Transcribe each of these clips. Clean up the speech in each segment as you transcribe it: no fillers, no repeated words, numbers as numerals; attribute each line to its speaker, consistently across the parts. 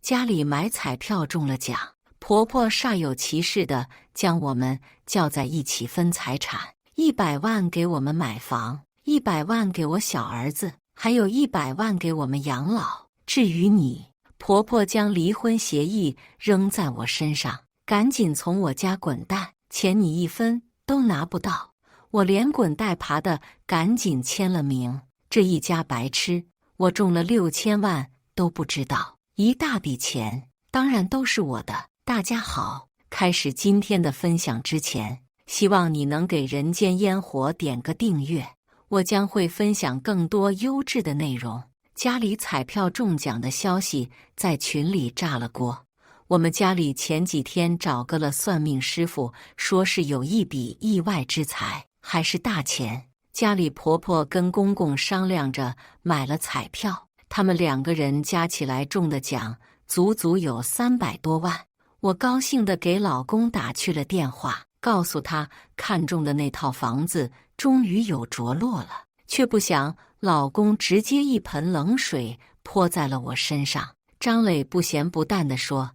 Speaker 1: 家里买彩票中了奖，婆婆煞有其事地将我们叫在一起分财产，100万给我们买房，100万给我小儿子，还有100万给我们养老。至于你，婆婆将离婚协议扔在我身上，赶紧从我家滚蛋，钱你1分都拿不到。我连滚带爬的赶紧签了名。这一家白痴，我中了6000万都不知道，一大笔钱，当然都是我的。大家好，开始今天的分享之前，希望你能给人间烟火点个订阅，我将会分享更多优质的内容。家里彩票中奖的消息在群里炸了锅。我们家里前几天找个了算命师傅，说是有一笔意外之财，还是大钱。家里婆婆跟公公商量着买了彩票，他们2个人加起来中的奖足足有300多万。我高兴地给老公打去了电话，告诉他看中的那套房子终于有着落了，却不想老公直接一盆冷水泼在了我身上。张磊不咸不淡地说：“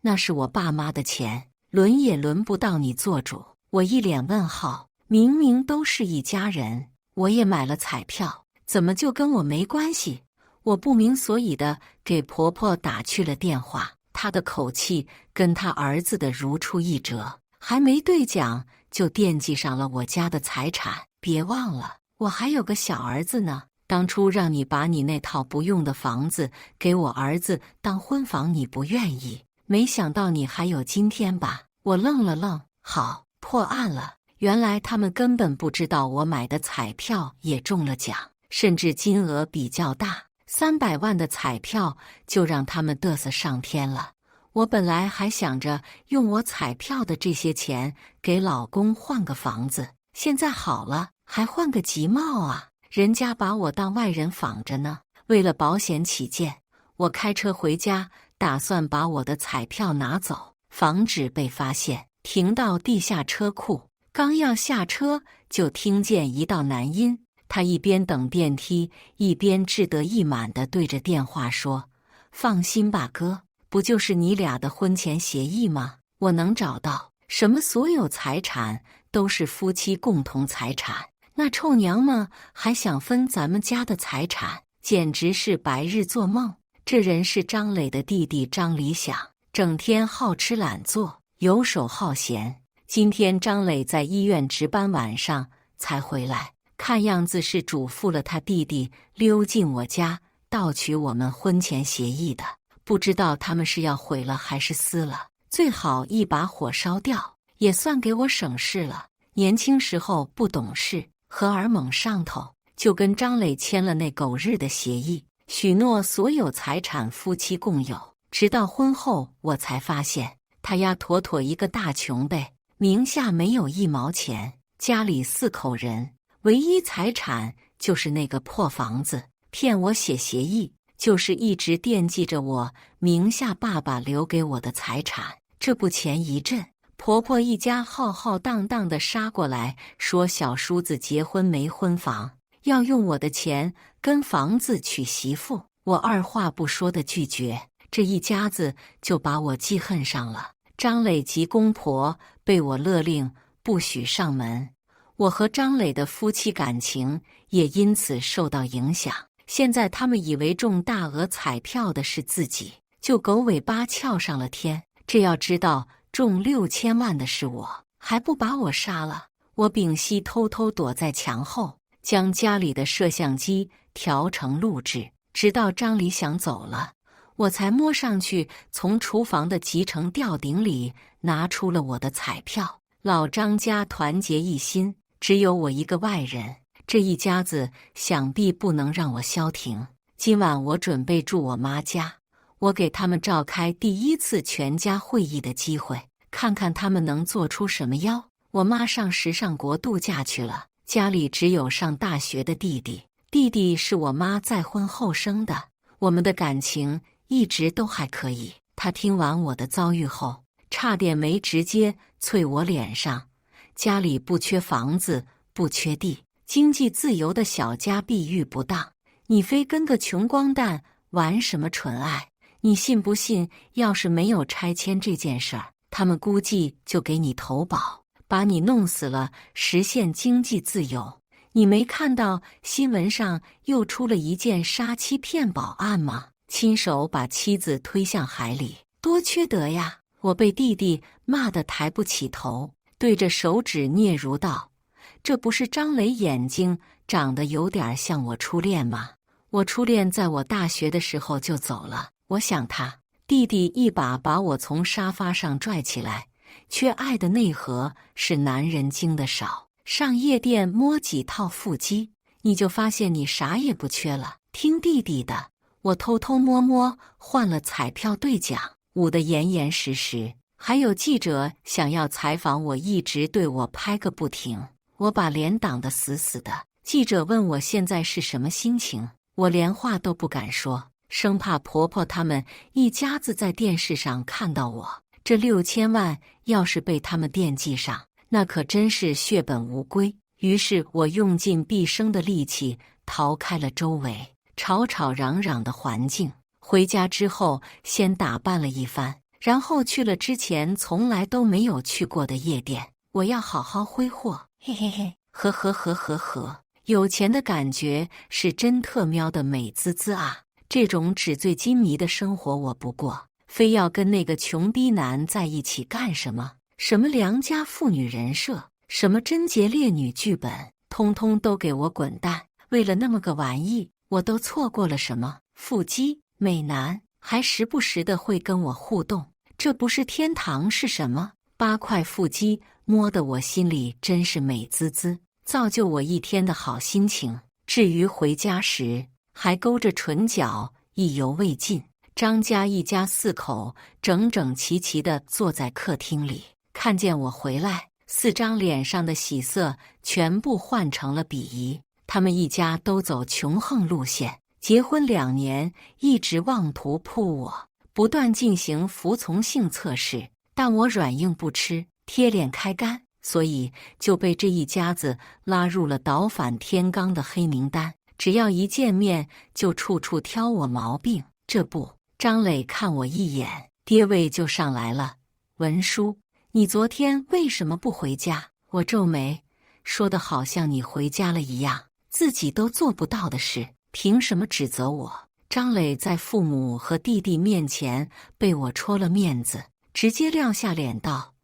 Speaker 1: 那是我爸妈的钱，轮也轮不到你做主。”我一脸问号，明明都是一家人，我也买了彩票，怎么就跟我没关系？我不明所以地给婆婆打去了电话，她的口气跟她儿子的如出一辙，还没兑奖就惦记上了我家的财产。别忘了，我还有个小儿子呢，当初让你把你那套不用的房子给我儿子当婚房，你不愿意，没想到你还有今天吧？我愣了愣，好，破案了。原来他们根本不知道我买的彩票也中了奖，甚至金额比较大，300万的彩票就让他们嘚瑟上天了。我本来还想着用我彩票的这些钱给老公换个房子，现在好了，还换个吉帽啊！人家把我当外人仿着呢。为了保险起见，我开车回家，打算把我的彩票拿走，防止被发现，停到地下车库。刚要下车，就听见一道男音，他一边等电梯，一边志得意满地对着电话说：“放心吧哥，不就是你俩的婚前协议吗？我能找到，什么所有财产都是夫妻共同财产，那臭娘们还想分咱们家的财产，简直是白日做梦。”这人是张磊的弟弟张理想，整天好吃懒做，游手好闲。今天张磊在医院值班，晚上才回来，看样子是嘱咐了他弟弟溜进我家盗取我们婚前协议的。不知道他们是要毁了还是撕了，最好一把火烧掉，也算给我省事了。年轻时候不懂事，荷尔蒙上头，就跟张磊签了那狗日的协议，许诺所有财产夫妻共有。直到婚后我才发现，他丫妥妥一个大穷呗，名下没有1毛钱，家里4口人，唯一财产就是那个破房子，骗我写协议，就是一直惦记着我名下爸爸留给我的财产。这不前一阵，婆婆一家浩浩荡荡地杀过来，说小叔子结婚没婚房，要用我的钱跟房子娶媳妇，我二话不说的拒绝，这一家子就把我记恨上了。张磊及公婆被我勒令不许上门，我和张磊的夫妻感情也因此受到影响。现在他们以为中大额彩票的是自己，就狗尾巴翘上了天。这要知道中6000万的是我，还不把我杀了？我屏息偷偷躲在墙后，将家里的摄像机调成录制，直到张理想走了，我才摸上去，从厨房的集成吊顶里拿出了我的彩票。老张家团结一心，只有我一个外人，这一家子想必不能让我消停。今晚我准备住我妈家，我给他们召开第1次全家会议的机会，看看他们能做出什么妖。我妈上时尚国度假去了，家里只有上大学的弟弟，弟弟是我妈再婚后生的，我们的感情一直都还可以。他听完我的遭遇后，差点没直接啐我脸上。家里不缺房子，不缺地，经济自由的小家碧玉不当，你非跟个穷光蛋玩什么纯爱？你信不信，要是没有拆迁这件事儿，他们估计就给你投保，把你弄死了，实现经济自由。你没看到新闻上又出了一件杀妻骗保案吗？亲手把妻子推向海里，多缺德呀！我被弟弟骂得抬不起头，对着手指嗫嚅道：“这不是张磊眼睛长得有点像我初恋吗？我初恋在我大学的时候就走了，我想他。”弟弟一把把我从沙发上拽起来，缺爱的内核是男人经的少，上夜店摸几套腹肌，你就发现你啥也不缺了。听弟弟的，我偷偷摸摸换了彩票兑奖，捂得严严实实。还有记者想要采访我，一直对我拍个不停，我把脸挡得死死的。记者问我现在是什么心情，我连话都不敢说，生怕婆婆他们一家子在电视上看到我。这6000万要是被他们惦记上，那可真是血本无归。于是我用尽毕生的力气逃开了周围吵吵嚷嚷的环境。回家之后，先打扮了一番，然后去了之前从来都没有去过的夜店。我要好好挥霍，嘿嘿嘿，呵呵呵呵呵。有钱的感觉是真特喵的美滋滋啊！这种纸醉金迷的生活我不过，非要跟那个穷逼男在一起干什么？什么良家妇女人设，什么贞洁烈女剧本，通通都给我滚蛋！为了那么个玩意，我都错过了什么？腹肌、美男，还时不时的会跟我互动，这不是天堂是什么？8块腹肌摸得我心里真是美滋滋，造就我一天的好心情。至于回家时，还勾着唇角，意犹未尽。张家一家4口整整齐齐地坐在客厅里，看见我回来，4张脸上的喜色全部换成了鄙夷。他们一家都走穷横路线，结婚2年，一直妄图扑我，不断进行服从性测试，但我软硬不吃，贴脸开干，所以就被这一家子拉入了倒反天罡的黑名单。只要一见面，就处处挑我毛病。这不，张磊看我一眼，爹味就上来了。文书，你昨天为什么不回家？我皱眉，说的好像你回家了一样，自己都做不到的事，凭什么指责我？张磊在父母和弟弟面前被我戳了面子，直接撂下脸道：“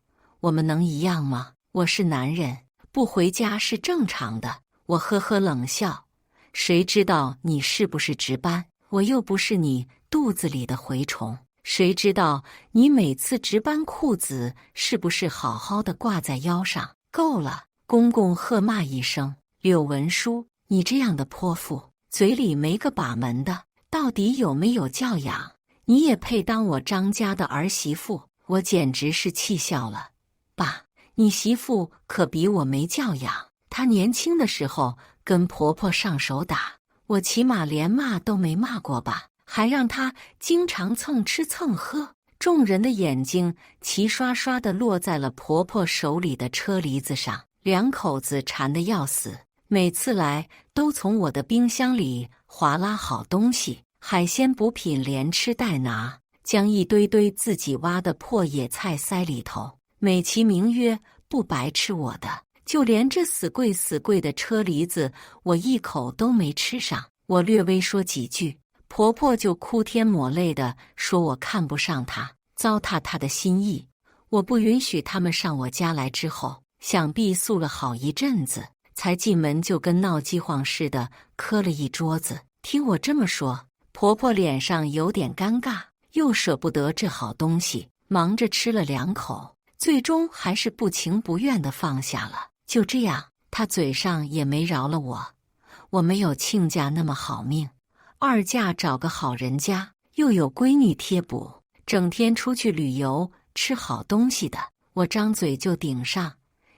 Speaker 1: 我们能一样吗？我是男人，不回家是正常的。”我呵呵冷笑，谁知道你是不是值班？我又不是你肚子里的蛔虫，谁知道你每次值班裤子是不是好好的挂在腰上？够了！公公喝骂一声：“柳文书，你这样的泼妇，嘴里没个把门的，到底有没有教养？你也配当我张家的儿媳妇？”我简直是气笑了。爸，你媳妇可比我没教养，她年轻的时候跟婆婆上手打，我起码连骂都没骂过吧，还让她经常蹭吃蹭喝。众人的眼睛齐刷刷地落在了婆婆手里的车厘子上，两口子馋得要死，每次来都从我的冰箱里划拉好东西，海鲜补品连吃带拿，将一堆堆自己挖的破野菜塞里头，美其名曰不白吃我的。就连这死贵的车厘子，我一口都没吃上。我略微说几句，婆婆就哭天抹泪的说我看不上她，糟蹋她的心意。我不允许他们上我家来之后，想必诉了好一阵子，才进门就跟闹饥荒似的磕了一桌子。听我这么说，婆婆脸上有点尴尬，又舍不得这好东西，忙着吃了2口，最终还是不情不愿地放下了。就这样，她嘴上也没饶了我。我没有亲家那么好命，2嫁找个好人家，又有闺女贴补，整天出去旅游吃好东西的，我张嘴就顶上。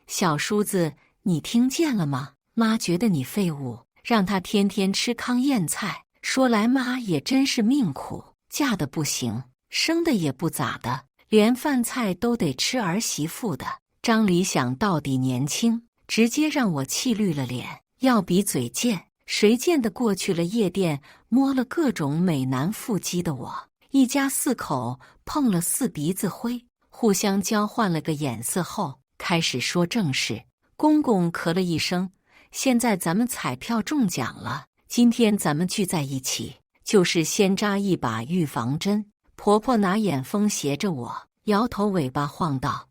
Speaker 1: 小叔子，你听见了吗？妈觉得你废物，让她天天吃糠咽菜。说来妈也真是命苦，嫁的不行，生的也不咋的，连饭菜都得吃儿媳妇的。张理想到底年轻，直接让我气绿了脸。要比嘴贱，谁见得过去了夜店摸了各种美男腹肌的我？一家四口碰了四鼻子灰，互相交换了个眼色后，开始说正事。公公咳了一声，现在咱们彩票中奖了，今天咱们聚在一起，就是先扎一把预防针。婆婆拿眼风斜着我，摇头尾巴晃道：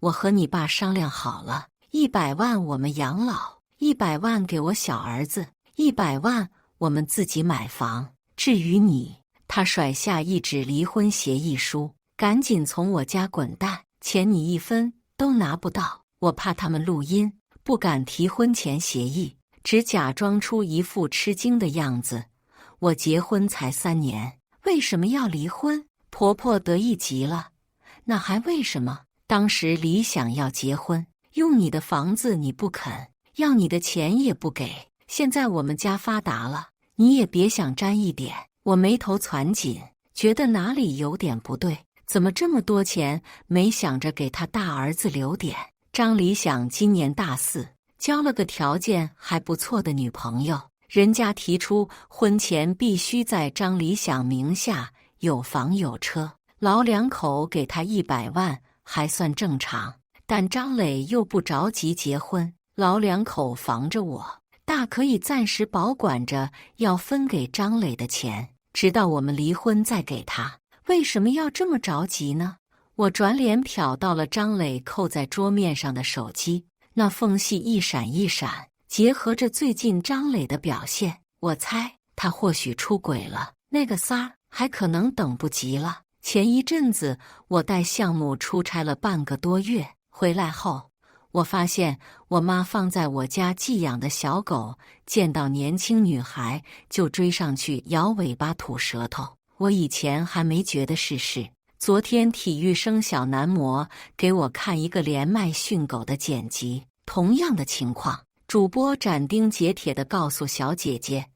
Speaker 1: 我和你爸商量好了，100万我们养老，100万给我小儿子，100万我们自己买房。至于你，他甩下一纸离婚协议书，赶紧从我家滚蛋，钱你一分都拿不到。我怕他们录音，不敢提婚前协议，只假装出一副吃惊的样子。我结婚才3年，为什么要离婚？婆婆得意极了，那还为什么？当时李想要结婚，用你的房子你不肯，要你的钱也不给。现在我们家发达了，你也别想沾一点。我眉头攒紧，觉得哪里有点不对，怎么这么多钱没想着给他大儿子留点？张理想今年大4，交了个条件还不错的女朋友，人家提出婚前必须在张理想名下有房有车，老两口给他100万还算正常。但张磊又不着急结婚，老两口防着我，大可以暂时保管着要分给张磊的钱，直到我们离婚再给他。为什么要这么着急呢？我转脸瞟到了张磊扣在桌面上的手机，那缝隙一闪一闪，结合着最近张磊的表现，我猜他或许出轨了，那个仨还可能等不及了。前一阵子我带项目出差了半个多月，回来后我发现我妈放在我家寄养的小狗见到年轻女孩就追上去摇尾巴吐舌头。我以前还没觉得是事，昨天体育生小男模给我看一个连麦训狗的剪辑，同样的情况，主播斩钉截铁地告诉小姐姐，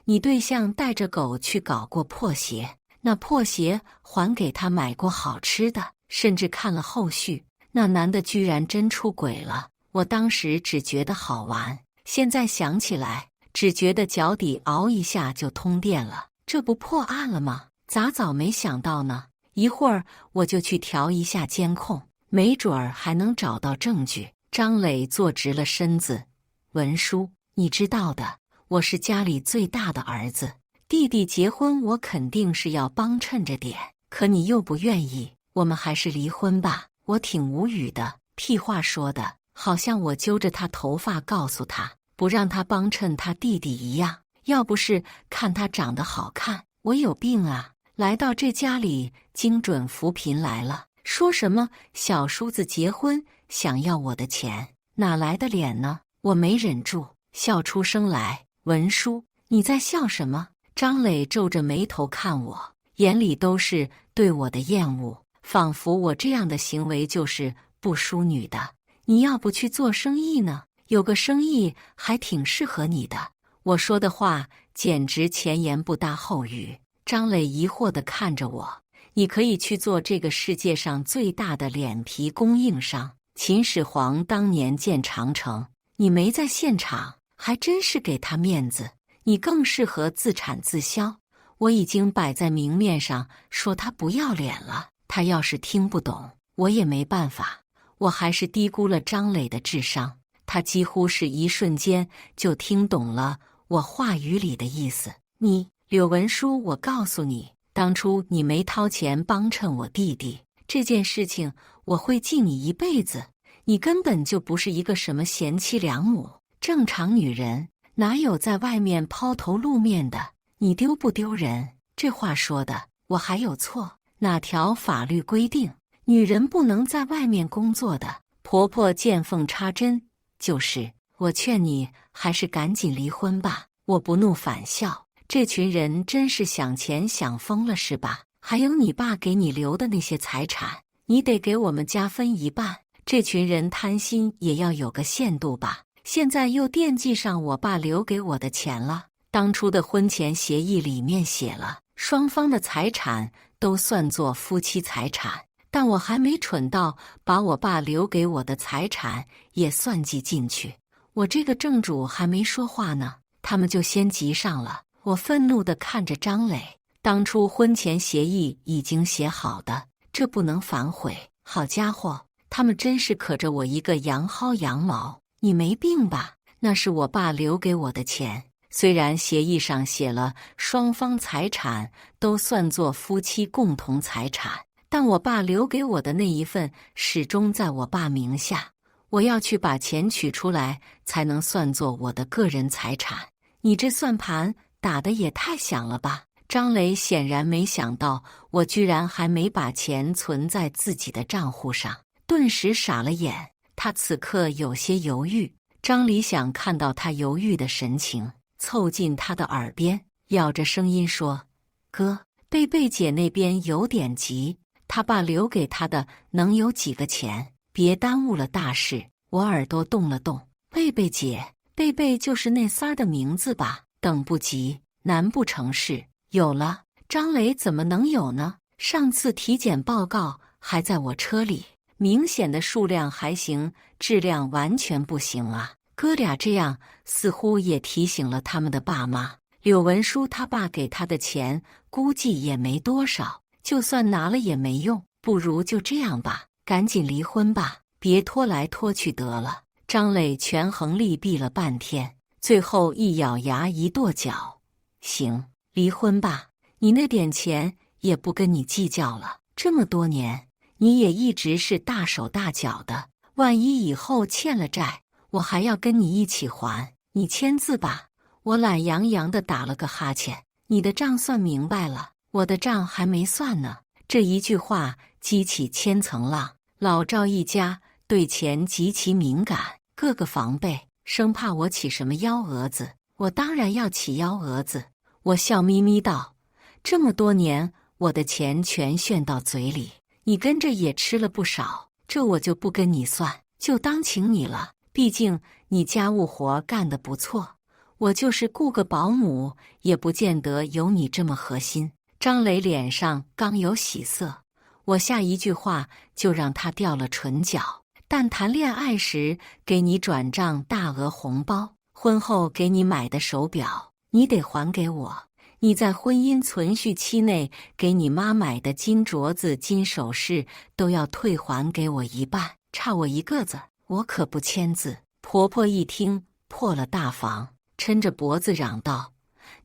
Speaker 1: 你对象带着狗去搞过破鞋，那破鞋还给他买过好吃的，甚至看了后续，那男的居然真出轨了。我当时只觉得好玩，现在想起来只觉得脚底熬一下就通电了，这不破案了吗？咋早没想到呢？一会儿我就去调一下监控，没准儿还能找到证据。张磊坐直了身子，文书，你知道的，我是家里最大的儿子，弟弟结婚我肯定是要帮衬着点，可你又不愿意，我们还是离婚吧。我挺无语的，屁话说的，好像我揪着他头发告诉他，不让他帮衬他弟弟一样。要不是看他长得好看，我有病啊！来到这家里，精准扶贫来了，说什么小叔子结婚想要我的钱，哪来的脸呢？我没忍住，笑出声来。文书，你在笑什么？张磊皱着眉头看我，眼里都是对我的厌恶，仿佛我这样的行为就是不淑女的。你要不去做生意呢？有个生意还挺适合你的。我说的话简直前言不搭后语。张磊疑惑地看着我，你可以去做这个世界上最大的脸皮供应商。秦始皇当年建长城，你没在现场，还真是给他面子。你更适合自产自销。我已经摆在明面上说他不要脸了，他要是听不懂，我也没办法。我还是低估了张磊的智商，他几乎是一瞬间就听懂了我话语里的意思。你柳文书，我告诉你，当初你没掏钱帮衬我弟弟这件事情，我会记你一辈子。你根本就不是一个什么贤妻良母，正常女人哪有在外面抛头露面的？你丢不丢人？这话说的，我还有错？哪条法律规定女人不能在外面工作的？婆婆见缝插针，就是我劝你还是赶紧离婚吧。我不怒反笑。这群人真是想钱想疯了是吧？还有你爸给你留的那些财产，你得给我们家分1半。这群人贪心也要有个限度吧？现在又惦记上我爸留给我的钱了。当初的婚前协议里面写了，双方的财产都算作夫妻财产，但我还没蠢到把我爸留给我的财产也算计进去。我这个正主还没说话呢，他们就先急上了。我愤怒地看着张磊，当初婚前协议已经写好的，这不能反悔。好家伙，他们真是可着我一个羊薅羊毛！你没病吧？那是我爸留给我的钱，虽然协议上写了双方财产都算作夫妻共同财产，但我爸留给我的那一份始终在我爸名下，我要去把钱取出来才能算作我的个人财产。你这算盘打得也太响了吧！张磊显然没想到我居然还没把钱存在自己的账户上，顿时傻了眼。他此刻有些犹豫，张理想看到他犹豫的神情，凑近他的耳边，咬着声音说：“哥，贝贝姐那边有点急，他爸留给他的能有几个钱？别耽误了大事。”我耳朵动了动，贝贝姐，贝贝就是那三儿的名字吧？等不及，难不成是有了？张磊怎么能有呢？上次体检报告还在我车里，明显的数量还行，质量完全不行啊！哥俩这样似乎也提醒了他们的爸妈。柳文书他爸给他的钱估计也没多少，就算拿了也没用，不如就这样吧，赶紧离婚吧，别拖来拖去得了。张磊权衡利弊了半天，最后一咬牙一跺脚：“行，离婚吧，你那点钱也不跟你计较了。这么多年，你也一直是大手大脚的，万一以后欠了债，我还要跟你一起还。你签字吧。”我懒洋洋地打了个哈欠：“你的账算明白了，我的账还没算呢。”这一句话激起千层浪，老赵一家对钱极其敏感，个个防备，生怕我起什么幺蛾子。我当然要起幺蛾子。我笑眯眯道：“这么多年，我的钱全炫到嘴里，你跟着也吃了不少，这我就不跟你算，就当请你了。毕竟你家务活干得不错。我就是雇个保姆，也不见得有你这么核心。”张磊脸上刚有喜色，我下一句话就让他掉了唇角。但谈恋爱时给你转账大额红包，婚后给你买的手表，你得还给我。你在婚姻存续期内给你妈买的金镯子、金首饰都要退还给我一半，差我一个子，我可不签字。婆婆一听破了大防，抻着脖子嚷道：“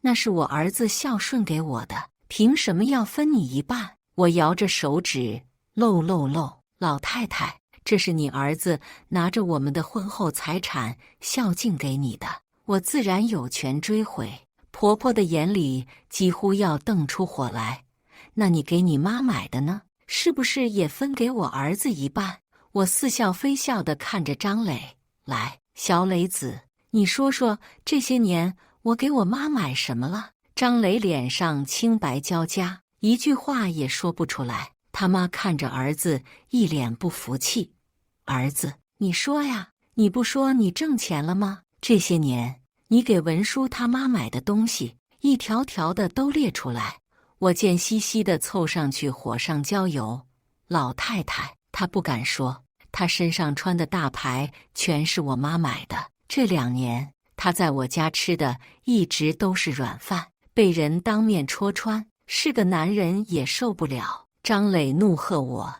Speaker 1: 那是我儿子孝顺给我的，凭什么要分你一半？”我摇着手指：“漏，老太太，这是你儿子拿着我们的婚后财产孝敬给你的，我自然有权追回。”婆婆的眼里几乎要瞪出火来：“那你给你妈买的呢？是不是也分给我儿子一半？”我似笑非笑地看着张磊：“来，小磊子，你说说这些年我给我妈买什么了？”张磊脸上青白交加，一句话也说不出来。他妈看着儿子，一脸不服气：“儿子，你说呀，你不说你挣钱了吗？这些年你给文书他妈买的东西，一条条的都列出来。”我贱兮兮的凑上去火上浇油：“老太太，她不敢说，她身上穿的大牌全是我妈买的。这2年，她在我家吃的一直都是软饭，被人当面戳穿，是个男人也受不了。”张磊怒喝我：“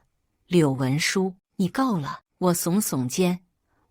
Speaker 1: 柳文书，你够了！”我耸耸肩：“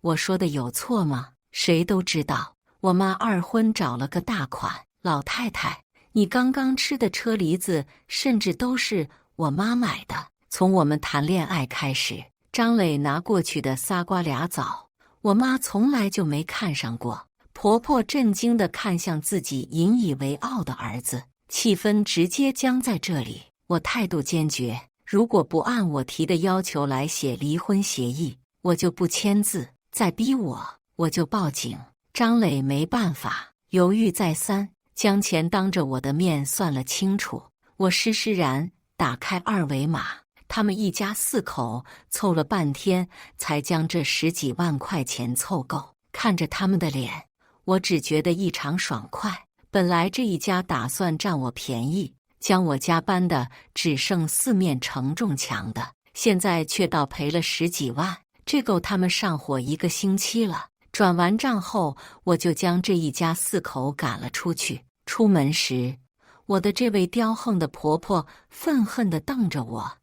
Speaker 1: 我说的有错吗？谁都知道，我妈2婚找了个大款。老太太，你刚刚吃的车厘子，甚至都是我妈买的。从我们谈恋爱开始，张磊拿过去的仨瓜俩枣，我妈从来就没看上过。”婆婆震惊地看向自己引以为傲的儿子，气氛直接僵在这里。我态度坚决，如果不按我提的要求来写离婚协议，我就不签字。再逼我就报警。张磊没办法，犹豫再三，将钱当着我的面算了清楚。我施施然打开2维码，他们一家4口凑了半天，才将这10几万块钱凑够。看着他们的脸，我只觉得异常爽快。本来这一家打算占我便宜，将我家搬的只剩4面承重墙的，现在却倒赔了10几万，这够他们上火1个星期了。转完账后，我就将这一家4口赶了出去。出门时，我的这位刁横的婆婆愤恨地瞪着我：“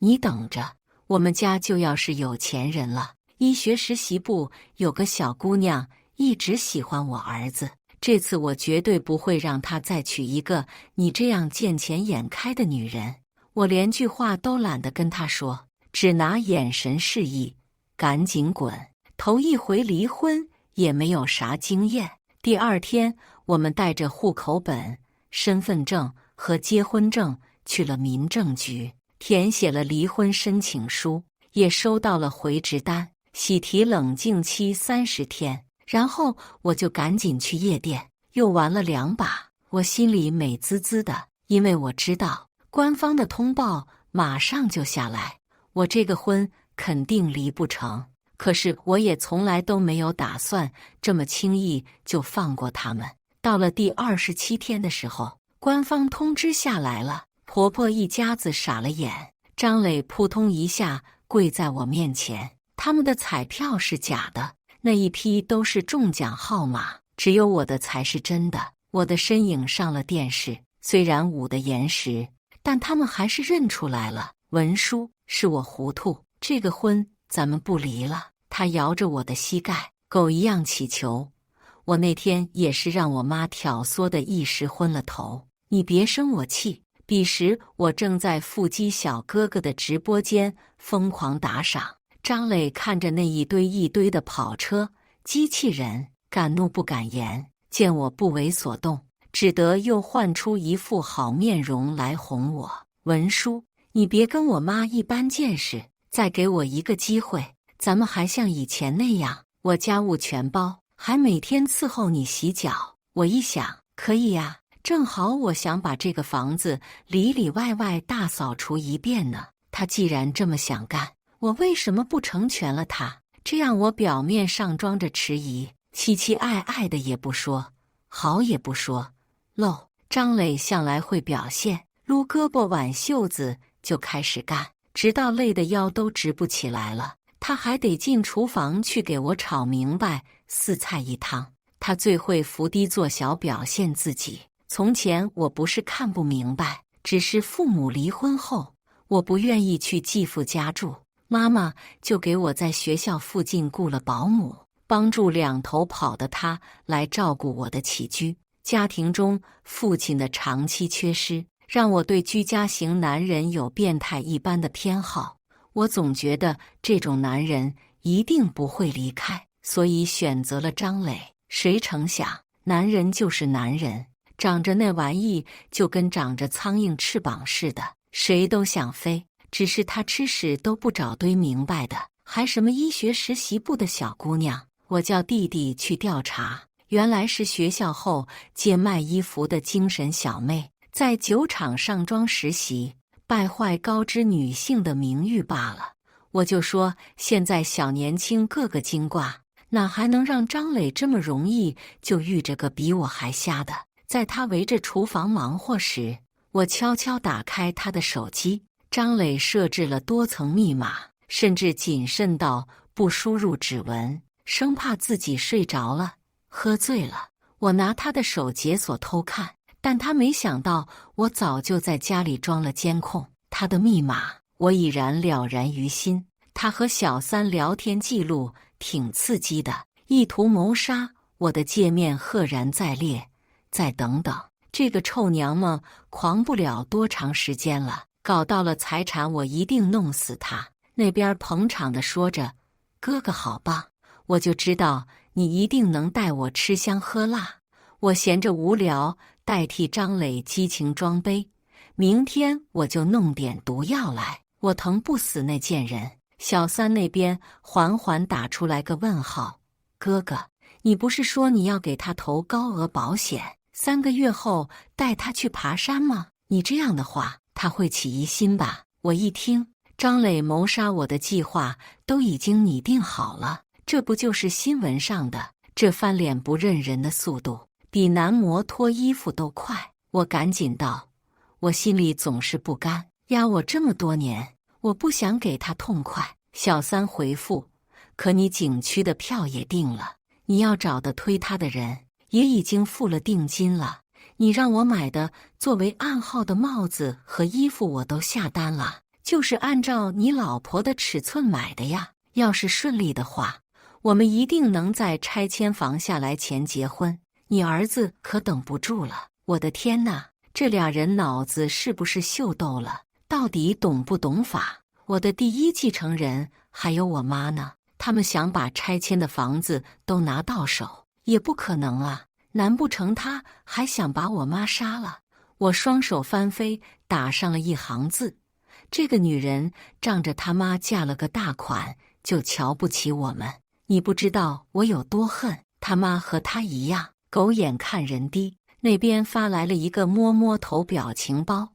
Speaker 1: 你等着，我们家就要是有钱人了。医学实习部有个小姑娘一直喜欢我儿子，这次我绝对不会让她再娶一个你这样见钱眼开的女人。”我连句话都懒得跟她说，只拿眼神示意，赶紧滚。头一回离婚也没有啥经验。第二天，我们带着户口本、身份证和结婚证去了民政局，填写了离婚申请书，也收到了回执单。喜提冷静期30天，然后我就赶紧去夜店，又玩了2把。我心里美滋滋的，因为我知道官方的通报马上就下来，我这个婚肯定离不成。可是我也从来都没有打算这么轻易就放过他们。到了第27天的时候，官方通知下来了，婆婆一家子傻了眼。张磊扑通一下跪在我面前，他们的彩票是假的，那一批都是中奖号码，只有我的才是真的。我的身影上了电视，虽然捂得严实，但他们还是认出来了。文书是我糊涂，这个婚咱们不离了。他摇着我的膝盖，狗一样乞求。我那天也是让我妈挑唆的，一时昏了头。你别生我气。彼时我正在腹肌小哥哥的直播间疯狂打赏。张磊看着那一堆的跑车、机器人，敢怒不敢言。见我不为所动，只得又换出一副好面容来哄我。文书，你别跟我妈一般见识，再给我一个机会，咱们还像以前那样，我家务全包，还每天伺候你洗脚。我一想，可以呀，正好我想把这个房子里里外外大扫除一遍呢。他既然这么想干，我为什么不成全了他？这样我表面上装着迟疑，期期爱爱的也不说，好也不说，漏。张磊向来会表现，撸胳膊挽袖子就开始干，直到累得腰都直不起来了。他还得进厨房去给我炒明白4菜1汤。他最会伏低做小表现自己。从前我不是看不明白，只是父母离婚后，我不愿意去继父家住，妈妈就给我在学校附近雇了保姆，帮助2头跑的他来照顾我的起居。家庭中父亲的长期缺失，让我对居家型男人有变态一般的偏好。我总觉得这种男人一定不会离开，所以选择了张磊。谁成想，男人就是男人，长着那玩意就跟长着苍蝇翅膀似的，谁都想飞。只是他吃屎都不找堆明白的，还什么医学实习部的小姑娘。我叫弟弟去调查，原来是学校后借卖衣服的精神小妹，在酒厂上妆实习，败坏高知女性的名誉罢了。我就说现在小年轻个个精挂，哪还能让张磊这么容易就遇着个比我还瞎的？在他围着厨房忙活时，我悄悄打开他的手机。张磊设置了多层密码，甚至谨慎到不输入指纹，生怕自己睡着了、喝醉了。我拿他的手解锁偷看，但他没想到我早就在家里装了监控。他的密码我已然了然于心。他和小三聊天记录挺刺激的，意图谋杀我的界面赫然在列。再等等，这个臭娘们狂不了多长时间了，搞到了财产我一定弄死他。那边捧场的说着，哥哥好棒，我就知道你一定能带我吃香喝辣。我闲着无聊，代替张磊激情装杯，明天我就弄点毒药来，我疼不死那贱人。小三那边缓缓打出来个问号，哥哥，你不是说你要给他投高额保险，3个月后带他去爬山吗？你这样的话，他会起疑心吧？我一听，张磊谋杀我的计划都已经拟定好了，这不就是新闻上的？这翻脸不认人的速度，比男模脱衣服都快。我赶紧道，我心里总是不甘，压我这么多年，我不想给他痛快。小三回复，可你景区的票也订了，你要找的推他的人也已经付了定金了，你让我买的作为暗号的帽子和衣服我都下单了，就是按照你老婆的尺寸买的呀。要是顺利的话，我们一定能在拆迁房下来前结婚，你儿子可等不住了。我的天哪，这俩人脑子是不是秀逗了？到底懂不懂法？我的第一继承人还有我妈呢，他们想把拆迁的房子都拿到手，也不可能啊！难不成他还想把我妈杀了？我双手翻飞，打上了一行字：这个女人仗着他妈嫁了个大款，就瞧不起我们。你不知道我有多恨他妈，和他一样，狗眼看人低。那边发来了一个摸摸头表情包。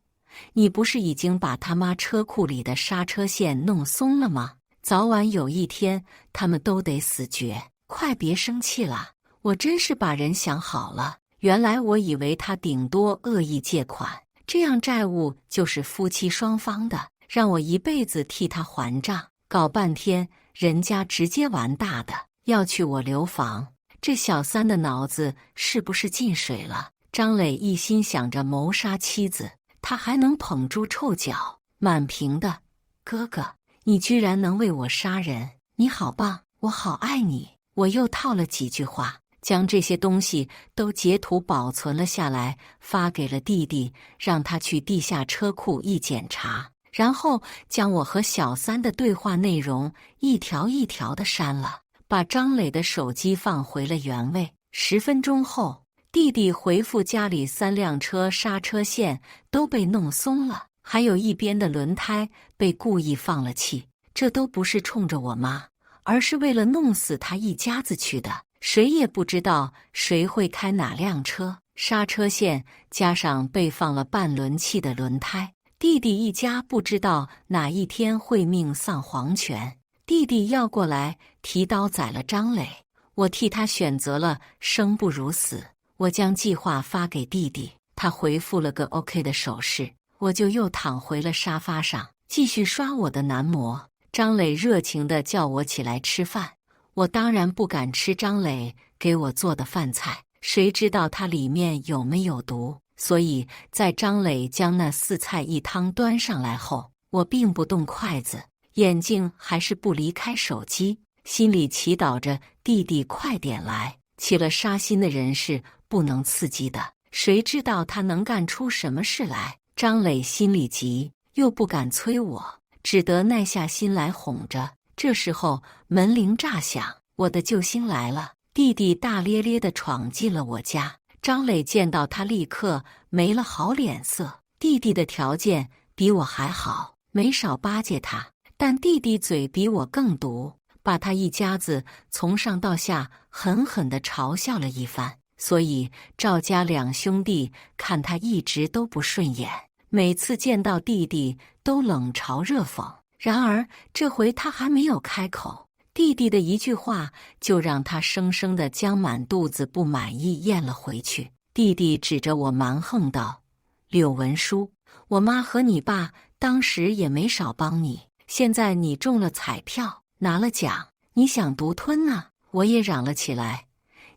Speaker 1: 你不是已经把他妈车库里的刹车线弄松了吗？早晚有一天他们都得死绝，快别生气了。我真是把人想好了，原来我以为他顶多恶意借款，这样债务就是夫妻双方的，让我一辈子替他还账。搞半天人家直接玩大的，要去我留房。这小三的脑子是不是进水了？张磊一心想着谋杀妻子，他还能捧住臭脚，满屏的哥哥，你居然能为我杀人，你好棒，我好爱你。我又套了几句话，将这些东西都截图保存了下来，发给了弟弟，让他去地下车库一检查，然后将我和小三的对话内容一条一条的删了，把张磊的手机放回了原位。10分钟后，弟弟回复家里3辆车刹车线都被弄松了，还有一边的轮胎被故意放了气，这都不是冲着我妈，而是为了弄死他一家子去的。谁也不知道谁会开哪辆车，刹车线加上被放了半轮气的轮胎，弟弟一家不知道哪一天会命丧黄泉。弟弟要过来提刀宰了张磊，我替他选择了生不如死。我将计划发给弟弟，他回复了个 OK 的手势，我就又躺回了沙发上，继续刷我的男模。张磊热情地叫我起来吃饭，我当然不敢吃张磊给我做的饭菜，谁知道它里面有没有毒？所以在张磊将那4菜1汤端上来后，我并不动筷子，眼睛还是不离开手机，心里祈祷着弟弟快点来。起了杀心的人是不能刺激的，谁知道他能干出什么事来？张磊心里急，又不敢催我，只得耐下心来哄着。这时候门铃炸响，我的救星来了，弟弟大咧咧地闯进了我家。张磊见到他立刻没了好脸色，弟弟的条件比我还好，没少巴结他，但弟弟嘴比我更毒，把他一家子从上到下狠狠地嘲笑了一番。所以赵家2兄弟看他一直都不顺眼，每次见到弟弟都冷嘲热讽。然而这回他还没有开口，弟弟的一句话就让他生生地将满肚子不满意咽了回去。弟弟指着我蛮横道：柳文书，我妈和你爸当时也没少帮你，现在你中了彩票拿了奖，你想独吞啊？我也嚷了起来，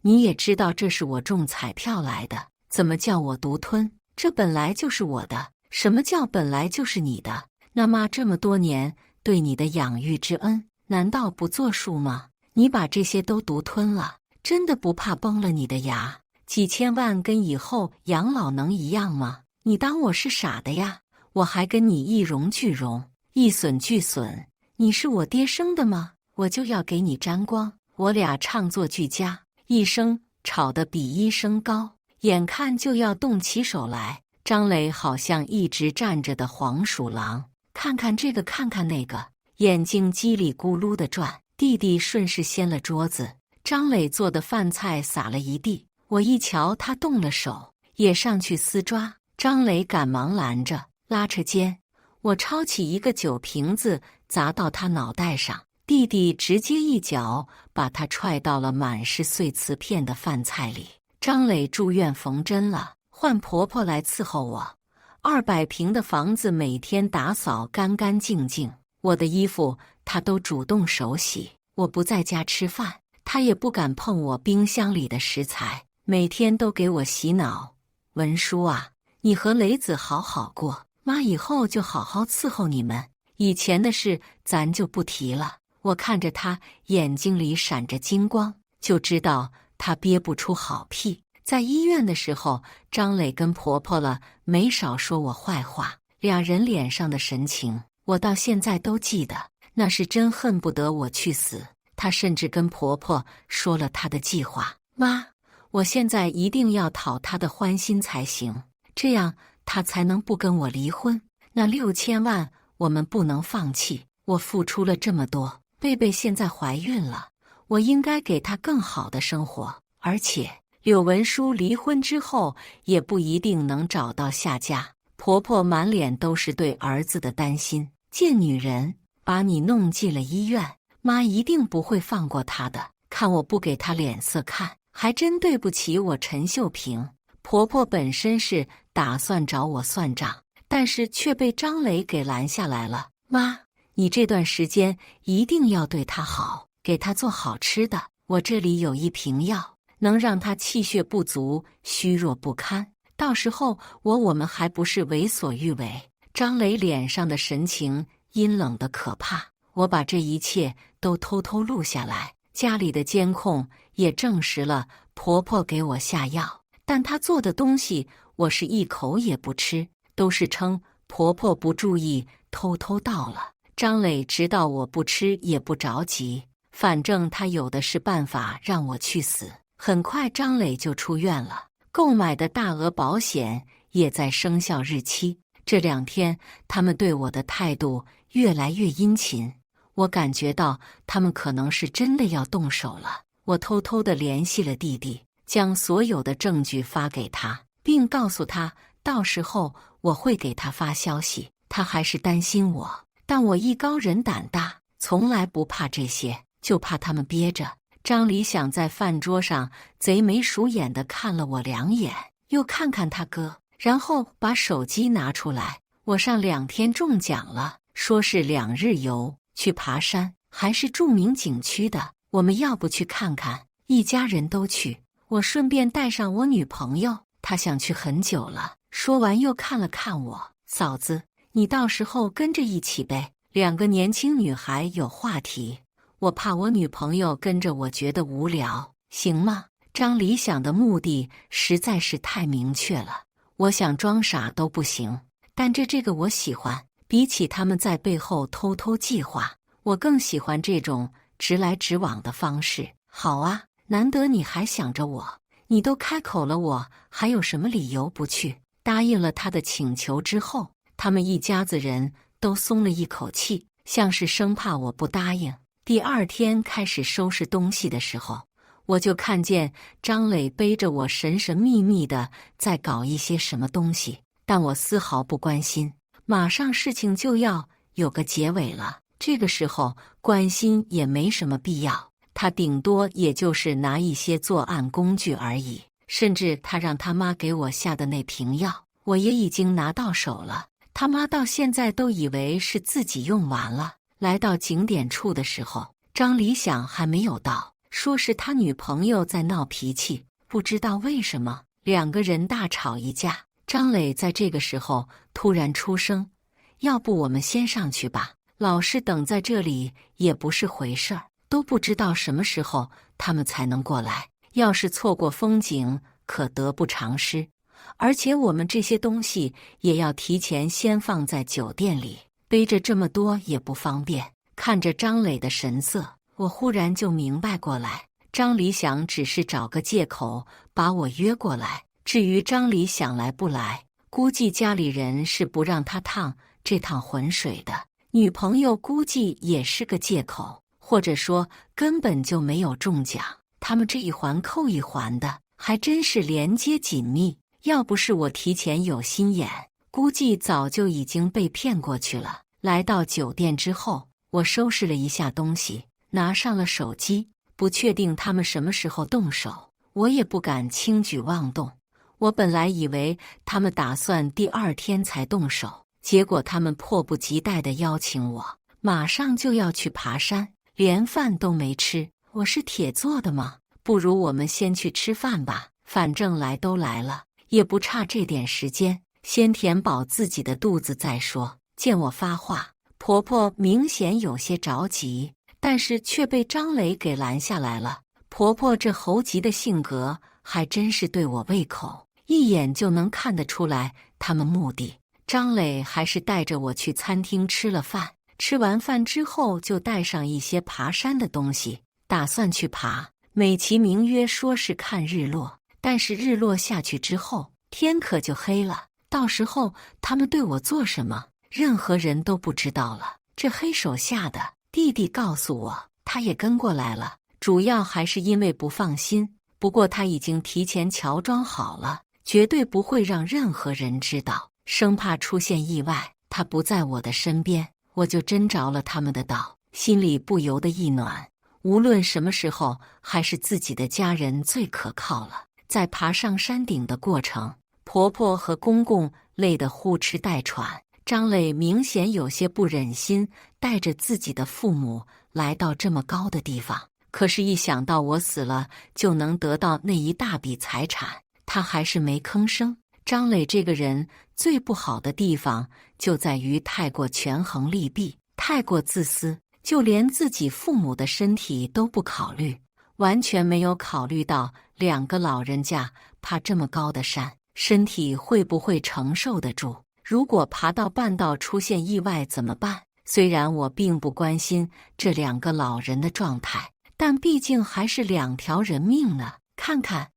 Speaker 1: 你也知道这是我中彩票来的，怎么叫我独吞？这本来就是我的。什么叫本来就是你的？那妈这么多年对你的养育之恩，难道不作数吗？你把这些都独吞了，真的不怕崩了你的牙？几千万跟以后养老能一样吗？你当我是傻的呀？我还跟你一荣俱荣，一损俱损。你是我爹生的吗？我就要给你沾光。我俩唱作俱佳，一声吵得比一声高，眼看就要动起手来。张磊好像一直站着的黄鼠狼，看看这个看看那个，眼睛叽里咕噜地转。弟弟顺势掀了桌子，张磊做的饭菜撒了一地。我一瞧他动了手，也上去撕抓。张磊赶忙拦着，拉扯间，我抄起一个酒瓶子砸到他脑袋上，弟弟直接一脚把他踹到了满是碎瓷片的饭菜里。张磊住院缝针了，换婆婆来伺候我。200平的房子每天打扫干干净净，我的衣服他都主动手洗。我不在家吃饭，他也不敢碰我冰箱里的食材，每天都给我洗脑。文书啊，你和雷子好好过，妈以后就好好伺候你们，以前的事咱就不提了。我看着他眼睛里闪着金光，就知道他憋不出好屁。在医院的时候，张磊跟婆婆了没少说我坏话，俩人脸上的神情我到现在都记得，那是真恨不得我去死。她甚至跟婆婆说了她的计划，妈，我现在一定要讨她的欢心才行，这样她才能不跟我离婚。那6000万我们不能放弃，我付出了这么多，贝贝现在怀孕了，我应该给她更好的生活，而且柳文书离婚之后也不一定能找到下家。婆婆满脸都是对儿子的担心，贱女人，把你弄进了医院，妈一定不会放过她的。看我不给她脸色看，还真对不起我陈秀萍。婆婆本身是打算找我算账，但是却被张磊给拦下来了。妈，你这段时间一定要对她好，给她做好吃的。我这里有一瓶药，能让她气血不足、虚弱不堪。到时候我们还不是为所欲为？张磊脸上的神情阴冷的可怕。我把这一切都偷偷录下来，家里的监控也证实了婆婆给我下药，但她做的东西我是一口也不吃，都是称婆婆不注意偷偷倒了。张磊知道我不吃也不着急，反正他有的是办法让我去死。很快张磊就出院了，购买的大额保险也在生效日期。这2天他们对我的态度越来越殷勤，我感觉到他们可能是真的要动手了。我偷偷地联系了弟弟，将所有的证据发给他，并告诉他到时候我会给他发消息。他还是担心我，但我艺高人胆大，从来不怕这些，就怕他们憋着。张理想在饭桌上贼眉鼠眼地看了我2眼，又看看他哥，然后把手机拿出来。我上2天中奖了，说是2日游，去爬山，还是著名景区的，我们要不去看看？一家人都去，我顺便带上我女朋友，她想去很久了。说完又看了看我，嫂子，你到时候跟着一起呗。2个年轻女孩有话题，我怕我女朋友跟着我觉得无聊，行吗？张理想的目的实在是太明确了，我想装傻都不行，但这个我喜欢。比起他们在背后偷偷计划，我更喜欢这种直来直往的方式。好啊，难得你还想着我，你都开口了，我还有什么理由不去？答应了他的请求之后，他们一家子人都松了一口气，像是生怕我不答应。第2天开始收拾东西的时候，我就看见张磊背着我神神秘秘的在搞一些什么东西，但我丝毫不关心。马上事情就要有个结尾了，这个时候关心也没什么必要，他顶多也就是拿一些作案工具而已。甚至他让他妈给我下的那瓶药，我也已经拿到手了，他妈到现在都以为是自己用完了。来到景点处的时候，张理想还没有到，说是他女朋友在闹脾气，不知道为什么2个人大吵一架。张磊在这个时候突然出声，要不我们先上去吧，老是等在这里也不是回事儿，都不知道什么时候他们才能过来，要是错过风景可得不偿失。而且我们这些东西也要提前先放在酒店里，背着这么多也不方便。看着张磊的神色，我忽然就明白过来，张理想只是找个借口把我约过来。至于张理想来不来，估计家里人是不让他趟这趟浑水的。女朋友估计也是个借口，或者说根本就没有中奖。他们这一环扣一环的，还真是连接紧密。要不是我提前有心眼，估计早就已经被骗过去了。来到酒店之后，我收拾了一下东西，拿上了手机。不确定他们什么时候动手，我也不敢轻举妄动。我本来以为他们打算第2天才动手，结果他们迫不及待地邀请我，马上就要去爬山，连饭都没吃。我是铁做的吗？不如我们先去吃饭吧，反正来都来了，也不差这点时间，先填饱自己的肚子再说。见我发话，婆婆明显有些着急，但是却被张磊给拦下来了。婆婆这猴急的性格还真是对我胃口，一眼就能看得出来他们目的。张磊还是带着我去餐厅吃了饭，吃完饭之后就带上一些爬山的东西，打算去爬。美其名曰说是看日落，但是日落下去之后，天可就黑了。到时候他们对我做什么，任何人都不知道了。这黑手下的弟弟告诉我，他也跟过来了，主要还是因为不放心。不过他已经提前乔装好了，绝对不会让任何人知道，生怕出现意外。他不在我的身边，我就真着了他们的道，心里不由得一暖。无论什么时候，还是自己的家人最可靠了。在爬上山顶的过程，婆婆和公公累得呼哧带喘，张磊明显有些不忍心带着自己的父母来到这么高的地方。可是，一想到我死了就能得到那一大笔财产，他还是没吭声。张磊这个人最不好的地方就在于太过权衡利弊，太过自私。就连自己父母的身体都不考虑，完全没有考虑到2个老人家爬这么高的山，身体会不会承受得住？如果爬到半道出现意外怎么办？虽然我并不关心这2个老人的状态，但毕竟还是2条人命呢。看看，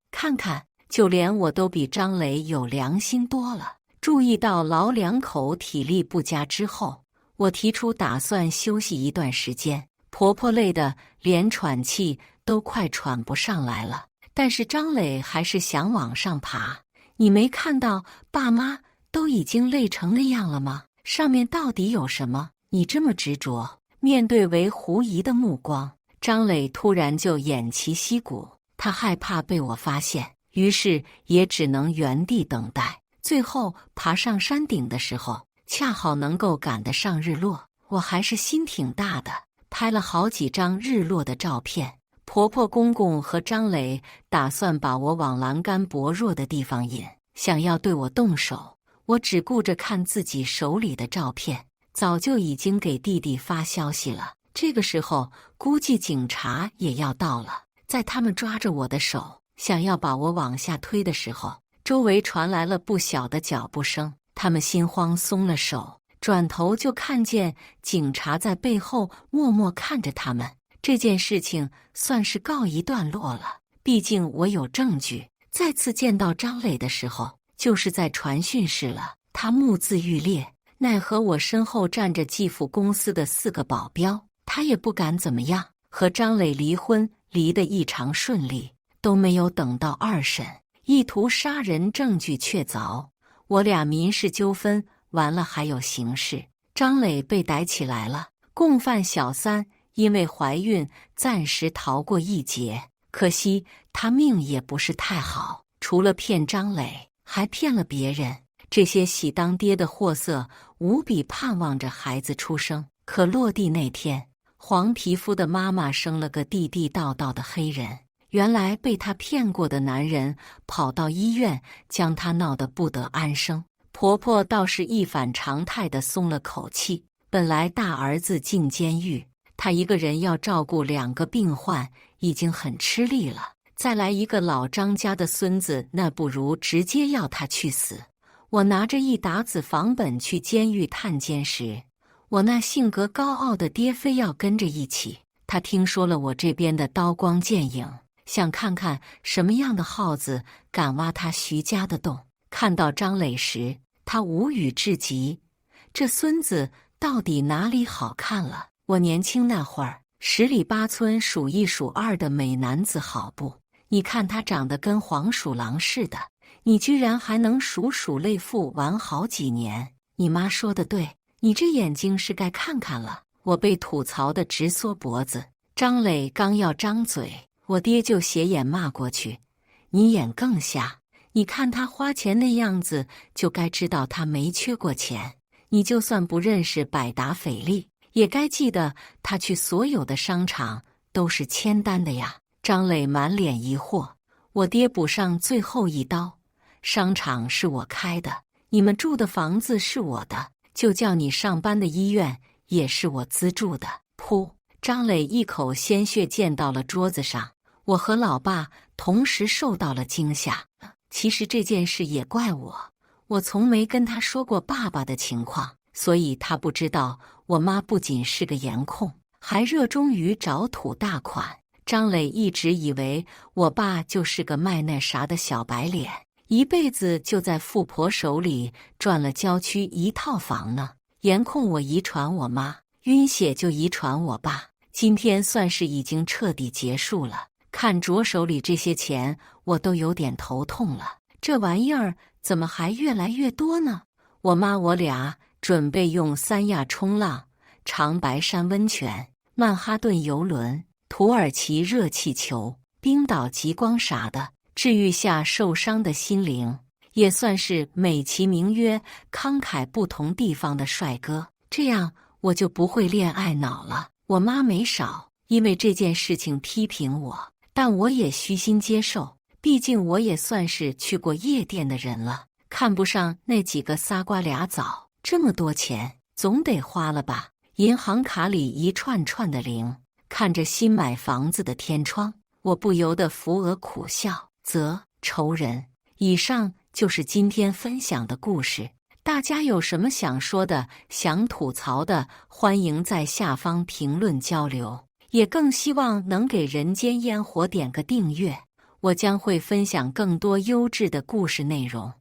Speaker 1: 就连我都比张磊有良心多了。注意到老2口体力不佳之后，我提出打算休息一段时间。婆婆累得连喘气都快喘不上来了，但是张磊还是想往上爬。你没看到爸妈都已经累成那样了吗？上面到底有什么？你这么执着。面对为狐疑的目光，张磊突然就偃旗息鼓，他害怕被我发现，于是也只能原地等待。最后爬上山顶的时候，恰好能够赶得上日落，我还是心挺大的，拍了好几张日落的照片。婆婆、公公和张磊打算把我往栏杆薄弱的地方引，想要对我动手。我只顾着看自己手里的照片，早就已经给弟弟发消息了。这个时候，估计警察也要到了。在他们抓着我的手，想要把我往下推的时候，周围传来了不小的脚步声。他们心慌松了手，转头就看见警察在背后默默看着他们。这件事情算是告一段落了，毕竟我有证据。再次见到张磊的时候，就是在传讯室了。他目眦欲裂，奈何我身后站着继父公司的4个保镖，他也不敢怎么样。和张磊离婚离得异常顺利，都没有等到2审，意图杀人证据确凿。我俩民事纠纷完了，还有刑事。张磊被逮起来了，共犯小3因为怀孕暂时逃过一劫，可惜他命也不是太好，除了骗张磊，还骗了别人。这些喜当爹的货色无比盼望着孩子出生，可落地那天，黄皮肤的妈妈生了个地地道道的黑人。原来被他骗过的男人跑到医院，将他闹得不得安生。婆婆倒是一反常态地松了口气，本来大儿子进监狱，她一个人要照顾2个病患，已经很吃力了，再来一个老张家的孙子，那不如直接要他去死。我拿着一沓子房本去监狱探监时，我那性格高傲的爹非要跟着一起。他听说了我这边的刀光剑影，想看看什么样的耗子敢挖他徐家的洞。看到张磊时，他无语至极，这孙子到底哪里好看了？我年轻那会儿，10里8村数1数2的美男子，好不？你看他长得跟黄鼠狼似的，你居然还能数类妇玩好几年。你妈说的对，你这眼睛是该看看了。我被吐槽的直缩脖子。张磊刚要张嘴，我爹就斜眼骂过去：“你眼更瞎！你看他花钱那样子，就该知道他没缺过钱。你就算不认识百达翡丽，也该记得他去所有的商场都是签单的呀。”张磊满脸疑惑，我爹补上最后一刀：“商场是我开的，你们住的房子是我的，就叫你上班的医院也是我资助的。噗！张磊一口鲜血溅到了桌子上，我和老爸同时受到了惊吓。其实这件事也怪我从没跟他说过爸爸的情况，所以他不知道我妈不仅是个颜控，还热衷于找土大款。张磊一直以为我爸就是个卖那啥的小白脸，一辈子就在富婆手里赚了郊区一套房呢。颜控我遗传我妈，晕血就遗传我爸，今天算是已经彻底结束了。看着手里这些钱，我都有点头痛了。这玩意儿怎么还越来越多呢？我妈我俩准备用三亚冲浪、长白山温泉、曼哈顿游轮、土耳其热气球、冰岛极光啥的，治愈下受伤的心灵，也算是美其名曰慷慨不同地方的帅哥。这样我就不会恋爱脑了。我妈没少因为这件事情批评我，但我也虚心接受，毕竟我也算是去过夜店的人了，看不上那几个仨瓜俩枣。这么多钱总得花了吧？银行卡里一串串的零，看着新买房子的天窗，我不由得扶额苦笑。仇人。以上就是今天分享的故事，大家有什么想说的、想吐槽的，欢迎在下方评论交流，也更希望能给人间烟火点个订阅，我将会分享更多优质的故事内容。